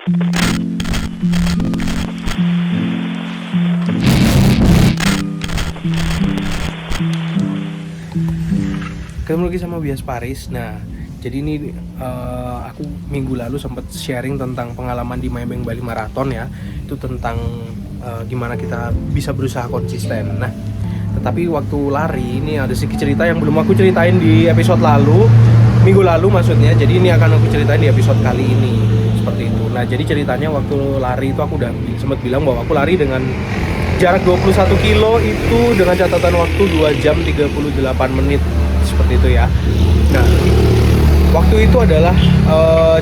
Ketemu lagi sama Bias Paris. Nah, jadi ini aku minggu lalu sempat sharing tentang pengalaman di Maybank Bali Marathon ya. Itu tentang gimana kita bisa berusaha konsisten. Nah, tetapi waktu lari ini ada sedikit cerita yang belum aku ceritain di episode lalu, minggu lalu maksudnya. Jadi ini akan aku ceritain di episode kali ini, seperti itu. Nah, jadi ceritanya waktu lari itu aku udah sempat bilang bahwa aku lari dengan jarak 21 kilo itu dengan catatan waktu 2 jam 38 menit, seperti itu ya. Nah, waktu itu adalah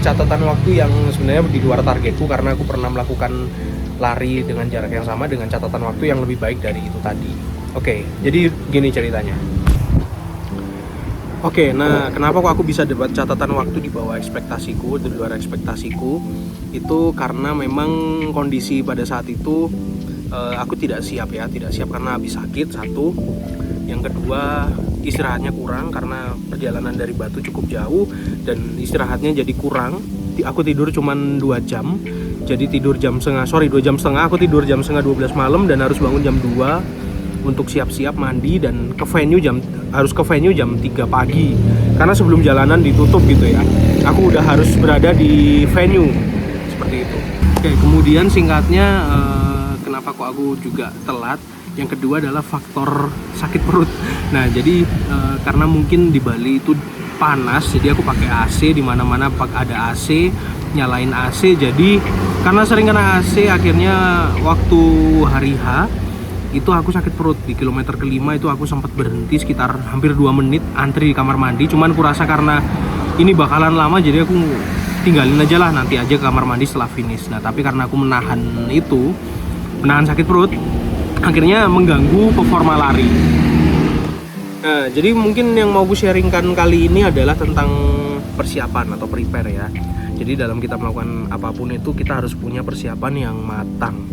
catatan waktu yang sebenarnya di luar targetku, karena aku pernah melakukan lari dengan jarak yang sama dengan catatan waktu yang lebih baik dari itu tadi. Oke, jadi gini ceritanya. Oke, nah kenapa kok aku bisa dapat catatan waktu di bawah ekspektasiku, di luar ekspektasiku? Itu karena memang kondisi pada saat itu aku tidak siap karena habis sakit, satu. Yang kedua, istirahatnya kurang karena perjalanan dari Batu cukup jauh dan istirahatnya jadi kurang. Aku tidur cuma 2 jam. Jadi tidur 2 jam setengah, aku tidur jam setengah 12 malam dan harus bangun jam 2 untuk siap-siap mandi dan harus ke venue jam 3 pagi. Karena sebelum jalanan ditutup gitu ya. Aku udah harus berada di venue. Seperti itu. Oke, kemudian singkatnya kenapa kok aku juga telat? Yang kedua adalah faktor sakit perut. Nah, jadi karena mungkin di Bali itu panas, jadi aku pakai AC, di mana-mana ada AC, nyalain AC. Jadi karena sering kena AC, akhirnya waktu hari H itu aku sakit perut. Di kilometer kelima itu aku sempat berhenti sekitar hampir 2 menit antri di kamar mandi. Cuman kurasa karena ini bakalan lama, jadi aku tinggalin aja lah, nanti aja ke kamar mandi setelah finish. Nah, tapi karena aku menahan sakit perut, akhirnya mengganggu performa lari. Nah, jadi mungkin yang mau gue sharingkan kali ini adalah tentang persiapan atau prepare ya. Jadi dalam kita melakukan apapun itu kita harus punya persiapan yang matang.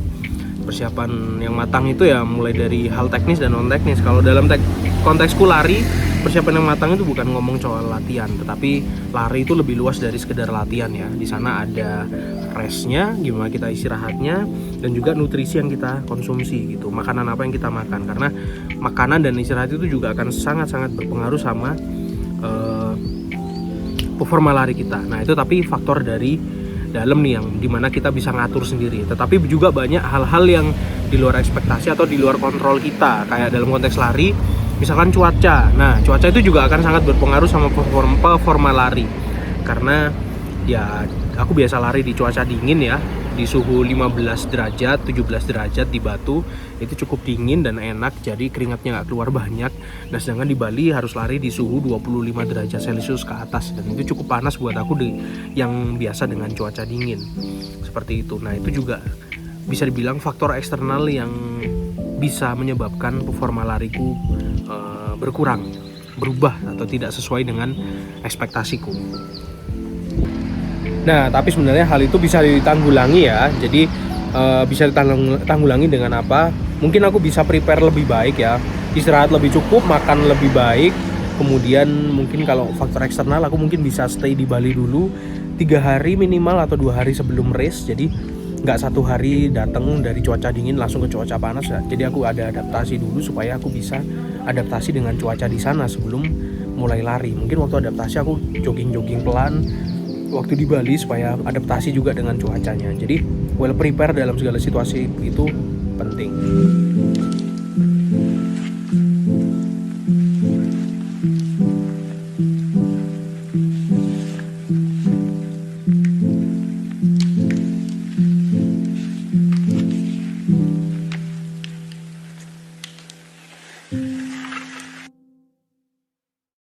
Persiapan yang matang itu ya mulai dari hal teknis dan non teknis. Kalau dalam konteksku lari, persiapan yang matang itu bukan ngomong soal latihan, tetapi lari itu lebih luas dari sekedar latihan ya. Di sana ada restnya, gimana kita istirahatnya, dan juga nutrisi yang kita konsumsi gitu. Makanan apa yang kita makan, karena makanan dan istirahat itu juga akan sangat-sangat berpengaruh sama performa lari kita. Nah, itu tapi faktor dari dalam nih yang dimana kita bisa ngatur sendiri. Tetapi juga banyak hal-hal yang di luar ekspektasi atau di luar kontrol kita. Kayak dalam konteks lari, misalkan cuaca. Nah, cuaca itu juga akan sangat berpengaruh sama performa lari. Karena ya aku biasa lari di cuaca dingin ya, di suhu 15 derajat, 17 derajat di Batu. Itu cukup dingin dan enak, jadi keringatnya nggak keluar banyak. Nah, sedangkan di Bali harus lari di suhu 25 derajat Celcius ke atas, dan itu cukup panas buat aku yang biasa dengan cuaca dingin. Seperti itu. Nah, itu juga bisa dibilang faktor eksternal yang bisa menyebabkan performa lariku berubah atau tidak sesuai dengan ekspektasiku. Nah, tapi sebenarnya hal itu bisa ditanggulangi ya. Jadi bisa ditanggulangi dengan apa? Mungkin aku bisa prepare lebih baik ya, istirahat lebih cukup, makan lebih baik. Kemudian mungkin kalau faktor eksternal, aku mungkin bisa stay di Bali dulu 3 hari minimal atau 2 hari sebelum race. Jadi nggak 1 hari datang dari cuaca dingin langsung ke cuaca panas ya. Jadi aku ada adaptasi dulu supaya aku bisa adaptasi dengan cuaca di sana sebelum mulai lari. Mungkin waktu adaptasi aku jogging pelan waktu di Bali supaya adaptasi juga dengan cuacanya. Jadi well prepare dalam segala situasi itu penting.